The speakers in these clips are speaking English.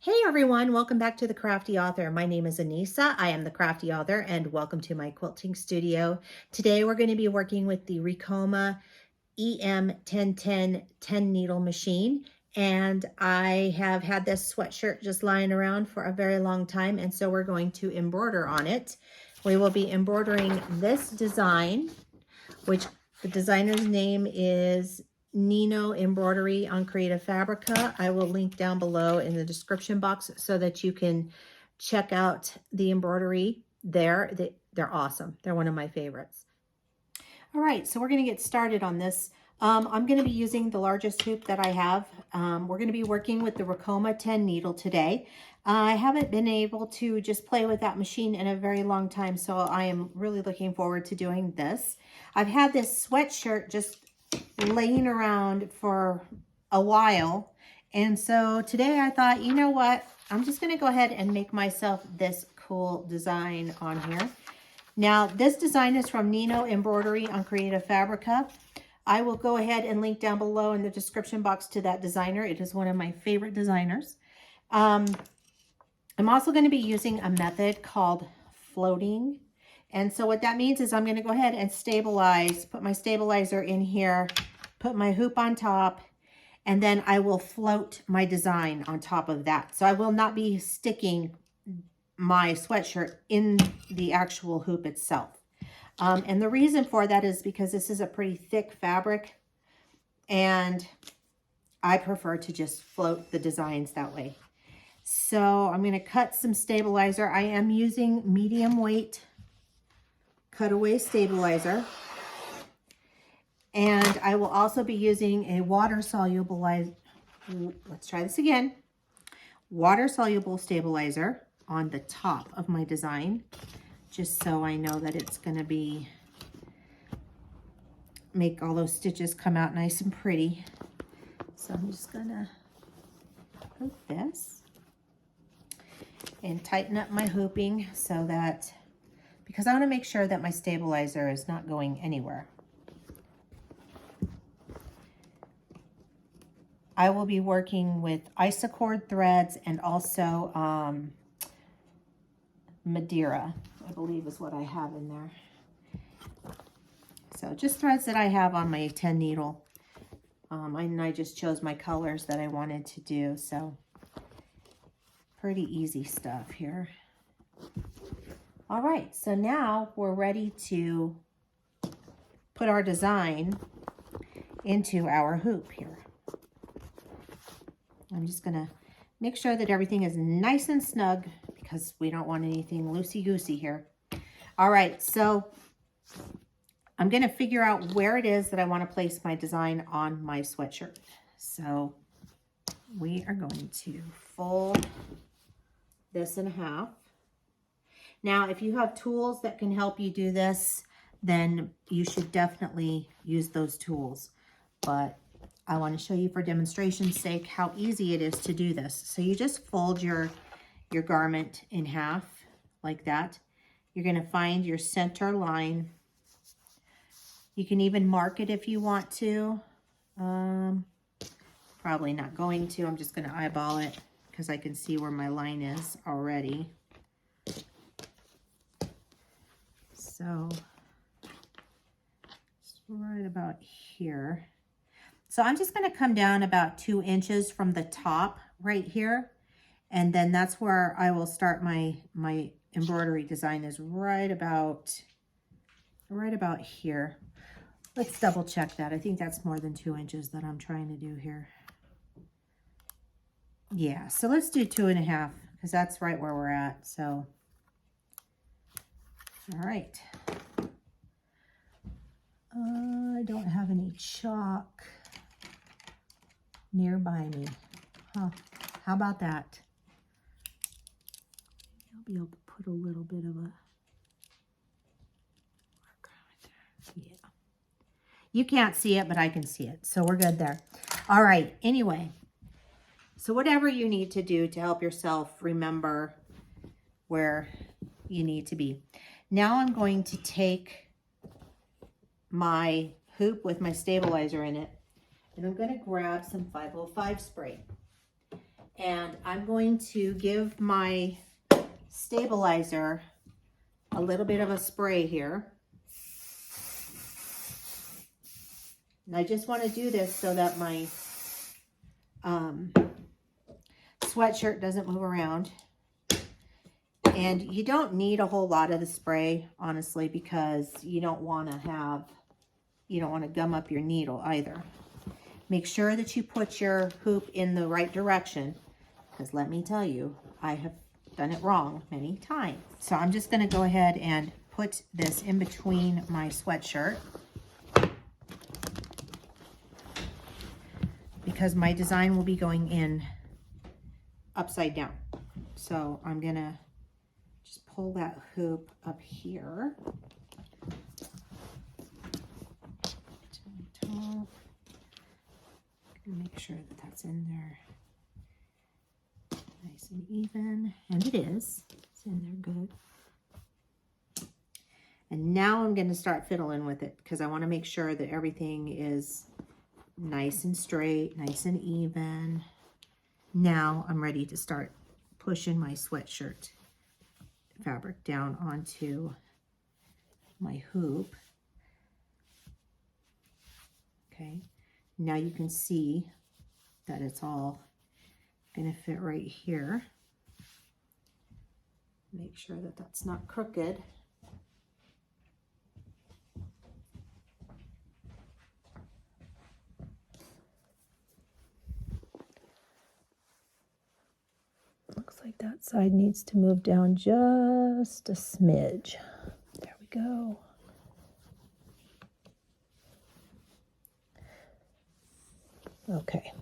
Hey everyone, welcome back to the Crafty Author. My name is Anissa. I am the Crafty Author and welcome to my quilting studio. Today we're going to be working with the Ricoma EM-1010 10 needle machine, and I have had this sweatshirt just lying around for a very long time, and so we're going to embroider on it. We will be embroidering this design, which the designer's name is Nino Embroidery on Creative Fabrica. I will link down below in the description box so that you can check out the embroidery there. They're awesome. They're one of my favorites. All right, so we're going to get started on this. I'm going to be using the largest hoop that I have. We're going to be working with the Ricoma 10 needle today. I haven't been able to just play with that machine in a very long time, so I am really looking forward to doing this. I've had this sweatshirt just laying around for a while, and so today I thought, you know what, I'm just going to go ahead and make myself this cool design on here. Now, this design is from Nino Embroidery on Creative Fabrica. I will go ahead and link down below in the description box to that designer. It is one of my favorite designers. I'm also going to be using a method called floating. And so what that means is I'm going to go ahead and stabilize, put my stabilizer in here, put my hoop on top, and then I will float my design on top of that. So I will not be sticking my sweatshirt in the actual hoop itself. And the reason for that is because this is a pretty thick fabric, and I prefer to just float the designs that way. So I'm going to cut some stabilizer. I am using medium weight cutaway stabilizer. And I will also be using a water soluble, let's try this again, water soluble stabilizer on the top of my design, just so I know that it's going to make all those stitches come out nice and pretty. So I'm just going to hoop this and tighten up my hooping so that, because I want to make sure that my stabilizer is not going anywhere. I will be working with isocord threads and also Madeira, I believe is what I have in there. So just threads that I have on my 10 needle. And I just chose my colors that I wanted to do. So pretty easy stuff here. All right, so now we're ready to put our design into our hoop here. I'm just gonna make sure that everything is nice and snug because we don't want anything loosey-goosey here. All right, so I'm gonna figure out where it is that I wanna place my design on my sweatshirt. So we are going to fold this in half. Now, if you have tools that can help you do this, then you should definitely use those tools. But I want to show you for demonstration's sake how easy it is to do this. So you just fold your garment in half like that. You're going to find your center line. You can even mark it if you want to. Probably not going to. I'm just going to eyeball it because I can see where my line is already. So it's right about here. So I'm just going to come down about 2 inches from the top right here. And then that's where I will start my embroidery design, is right about here. Let's double check that. I think that's more than 2 inches that I'm trying to do here. Yeah, so let's do 2.5 because that's right where we're at. So, all right. I don't have any chalk nearby me. Huh. How about that? I'll be able to put a little bit of a... Yeah. You can't see it, but I can see it. So we're good there. All right. Anyway, so whatever you need to do to help yourself remember where you need to be. Now I'm going to take my hoop with my stabilizer in it, and I'm going to grab some 505 spray. And I'm going to give my stabilizer a little bit of a spray here. And I just want to do this so that my sweatshirt doesn't move around. And you don't need a whole lot of the spray, honestly, because you don't want to gum up your needle either. Make sure that you put your hoop in the right direction, because let me tell you, I have done it wrong many times. So I'm just going to go ahead and put this in between my sweatshirt, because my design will be going in upside down. So I'm going to just pull that hoop up here to my top. Make sure that that's in there nice and even, and it is. It's in there good. And now I'm going to start fiddling with it, because I want to make sure that everything is nice and straight, nice and even. Now I'm ready to start pushing my sweatshirt fabric down onto my hoop. Okay, now you can see that it's all going to fit right here. Make sure that that's not crooked. Looks like that side needs to move down just a smidge. There we go. Okay.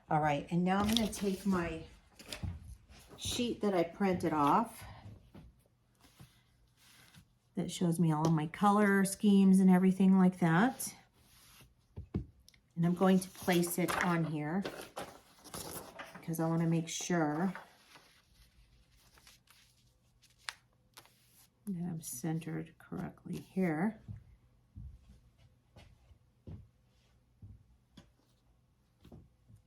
All right, and now I'm going to take my sheet that I printed off that shows me all of my color schemes and everything like that. And I'm going to place it on here because I want to make sure that I'm centered correctly here.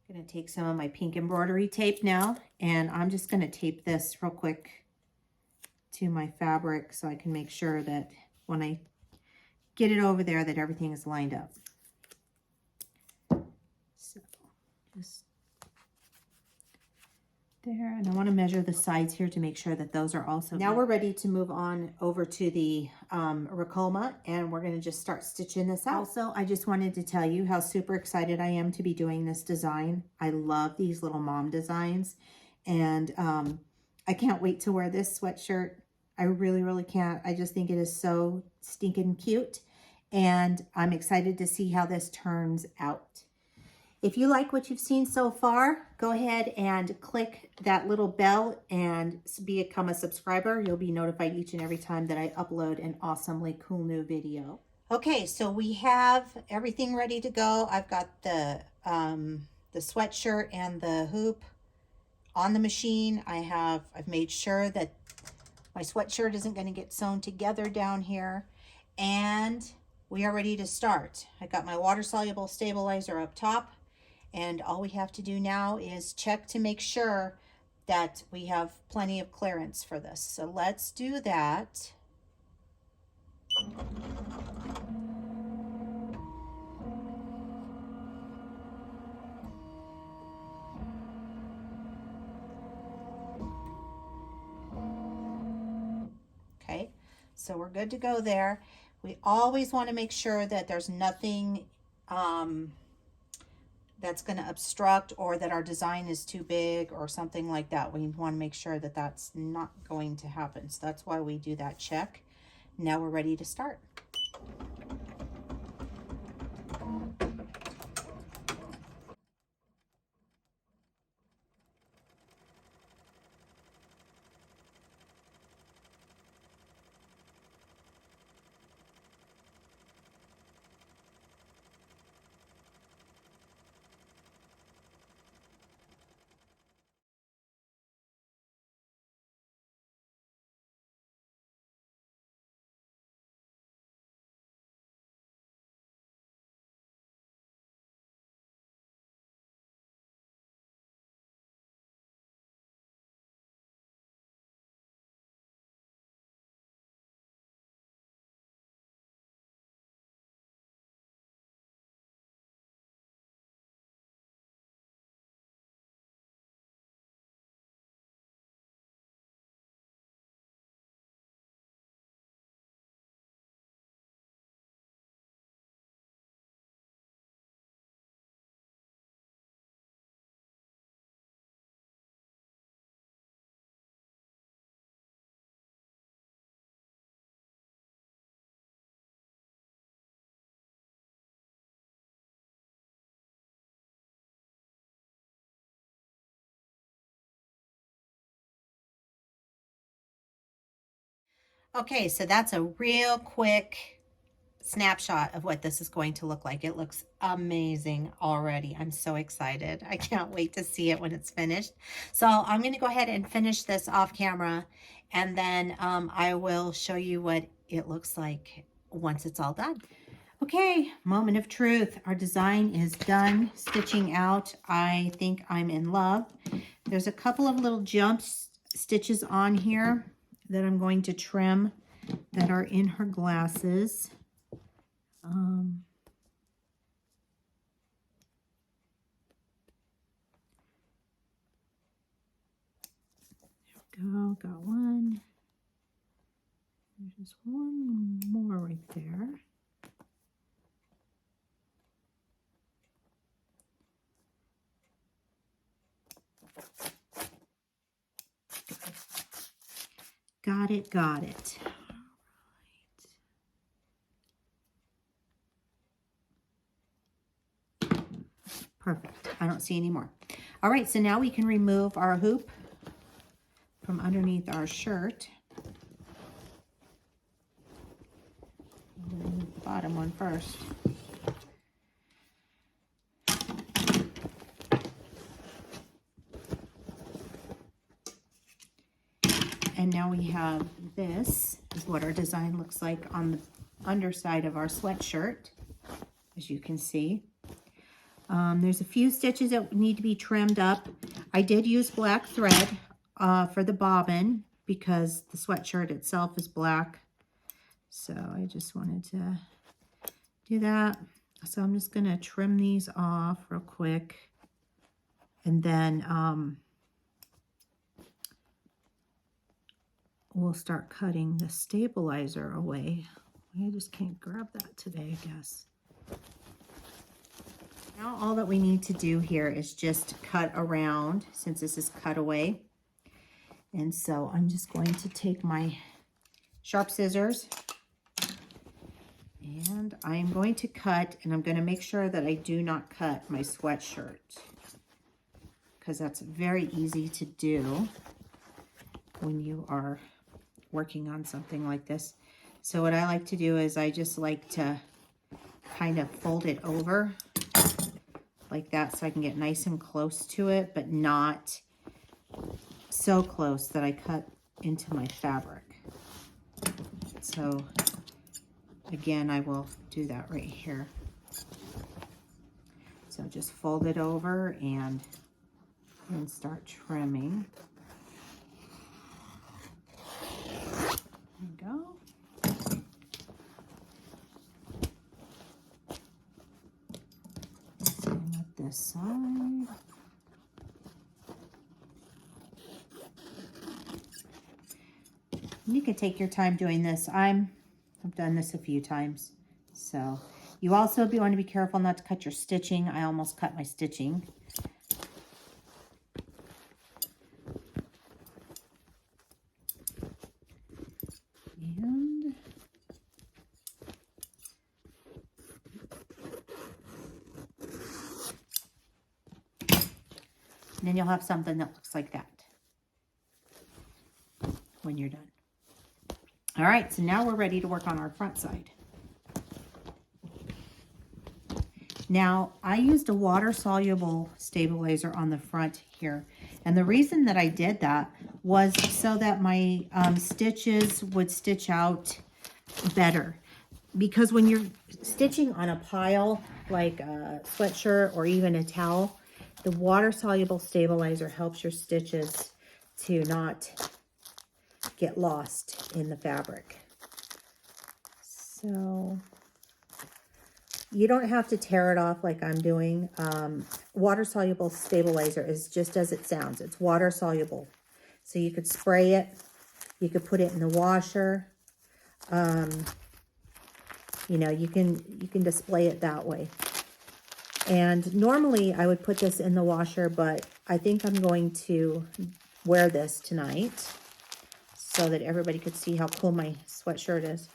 I'm going to take some of my pink embroidery tape now, and I'm just going to tape this real quick to my fabric so I can make sure that when I get it over there that everything is lined up. So just there, and I want to measure the sides here to make sure that those are also. Now we're ready to move on over to the Ricoma, and we're going to just start stitching this out. Also, I just wanted to tell you how super excited I am to be doing this design. I love these little mom designs, and I can't wait to wear this sweatshirt. I really, really can't. I just think it is so stinking cute, and I'm excited to see how this turns out. If you like what you've seen so far, go ahead and click that little bell and become a subscriber. You'll be notified each and every time that I upload an awesomely cool new video. Okay, so we have everything ready to go. I've got the sweatshirt and the hoop on the machine. I've made sure that my sweatshirt isn't going to get sewn together down here, and we are ready to start. I got my water-soluble stabilizer up top, and all we have to do now is check to make sure that we have plenty of clearance for this. So let's do that. Okay, so we're good to go there. We always want to make sure that there's nothing that's going to obstruct, or that our design is too big or something like that. We want to make sure that that's not going to happen. So that's why we do that check. Now we're ready to start. Okay, so that's a real quick snapshot of what this is going to look like. It looks amazing already. I'm so excited. I can't wait to see it when it's finished. So I'm going to go ahead and finish this off camera, and then I will show you what it looks like once it's all done. Okay, moment of truth. Our design is done stitching out. I think I'm in love. There's a couple of little jump stitches on here that I'm going to trim that are in her glasses. There we go, got one. There's just one more right there. Got it, got it. All right. Perfect. I don't see any more. All right, so now we can remove our hoop from underneath our shirt. The bottom one first. And now we have this is what our design looks like on the underside of our sweatshirt, as you can see. There's a few stitches that need to be trimmed up. I did use black thread for the bobbin because the sweatshirt itself is black. So I just wanted to do that. So I'm just going to trim these off real quick. And then we'll start cutting the stabilizer away. I just can't grab that today, I guess. Now all that we need to do here is just cut around, since this is cut away. And so I'm just going to take my sharp scissors and I'm going to cut, and I'm going to make sure that I do not cut my sweatshirt because that's very easy to do when you are working on something like this. So what I like to do is I just like to kind of fold it over like that so I can get nice and close to it, but not so close that I cut into my fabric. So again, I will do that right here. So just fold it over and start trimming. There we go. Same with this side. You can take your time doing this. I've done this a few times. So you also want to be careful not to cut your stitching. I almost cut my stitching. And then you'll have something that looks like that when you're done. All right, so now we're ready to work on our front side. Now, I used a water-soluble stabilizer on the front here. And the reason that I did that was so that my stitches would stitch out better. Because when you're stitching on a pile, like a sweatshirt or even a towel, the water-soluble stabilizer helps your stitches to not get lost in the fabric. So you don't have to tear it off like I'm doing. Water-soluble stabilizer is just as it sounds. It's water-soluble. So you could spray it. You could put it in the washer. You know, you can display it that way. And normally I would put this in the washer, but I think I'm going to wear this tonight so that everybody could see how cool my sweatshirt is.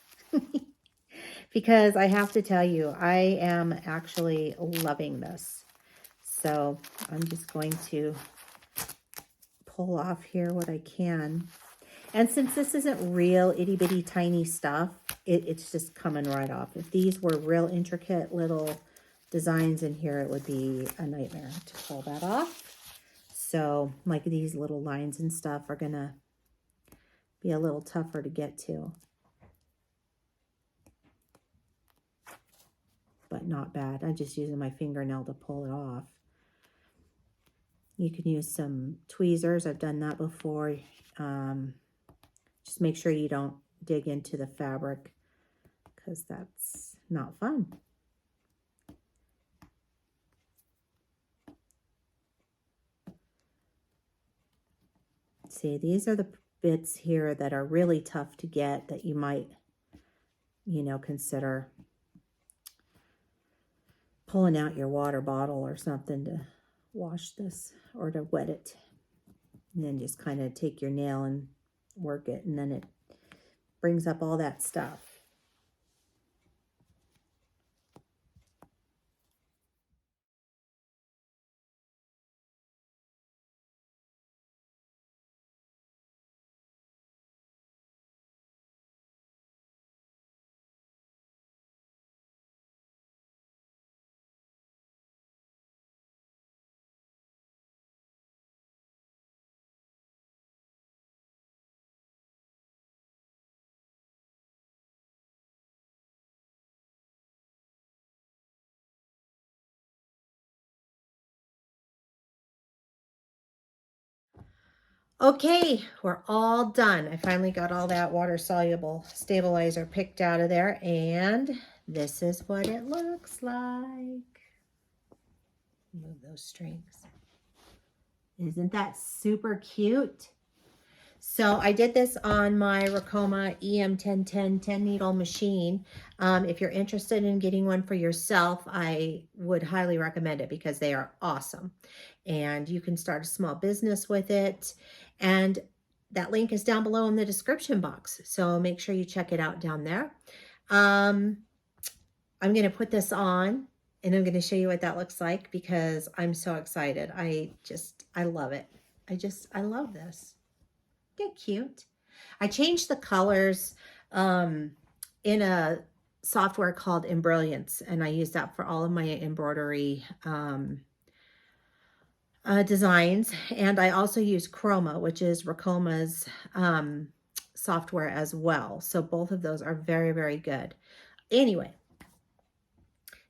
Because I have to tell you, I am actually loving this. So I'm just going to pull off here what I can. And since this isn't real itty bitty tiny stuff, it's just coming right off. If these were real intricate little designs in here, it would be a nightmare to pull that off. So like these little lines and stuff are gonna be a little tougher to get to. But not bad. I'm just using my fingernail to pull it off. You can use some tweezers. I've done that before. Just make sure you don't dig into the fabric because that's not fun. See, these are the bits here that are really tough to get that you might, you know, consider pulling out your water bottle or something to wash this or to wet it. And then just kind of take your nail and work it, and then it brings up all that stuff. Okay, we're all done. I finally got all that water-soluble stabilizer picked out of there, and this is what it looks like. Move those strings. Isn't that super cute? So I did this on my Ricoma EM-1010 10 needle machine. If you're interested in getting one for yourself, I would highly recommend it because they are awesome. And you can start a small business with it. And that link is down below in the description box. So make sure you check it out down there. I'm going to put this on and I'm going to show you what that looks like because I'm so excited. I love it. I love this. Get cute. I changed the colors in a software called Embroidery, and I use that for all of my embroidery designs. And I also use Chroma, which is Ricoma's software as well. So both of those are very, very good. Anyway,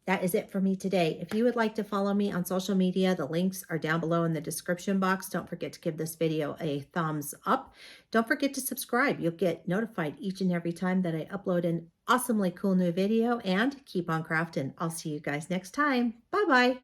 that is it for me today. If you would like to follow me on social media, the links are down below in the description box. Don't forget to give this video a thumbs up. Don't forget to subscribe. You'll get notified each and every time that I upload an awesomely cool new video, and keep on crafting. I'll see you guys next time. Bye-bye.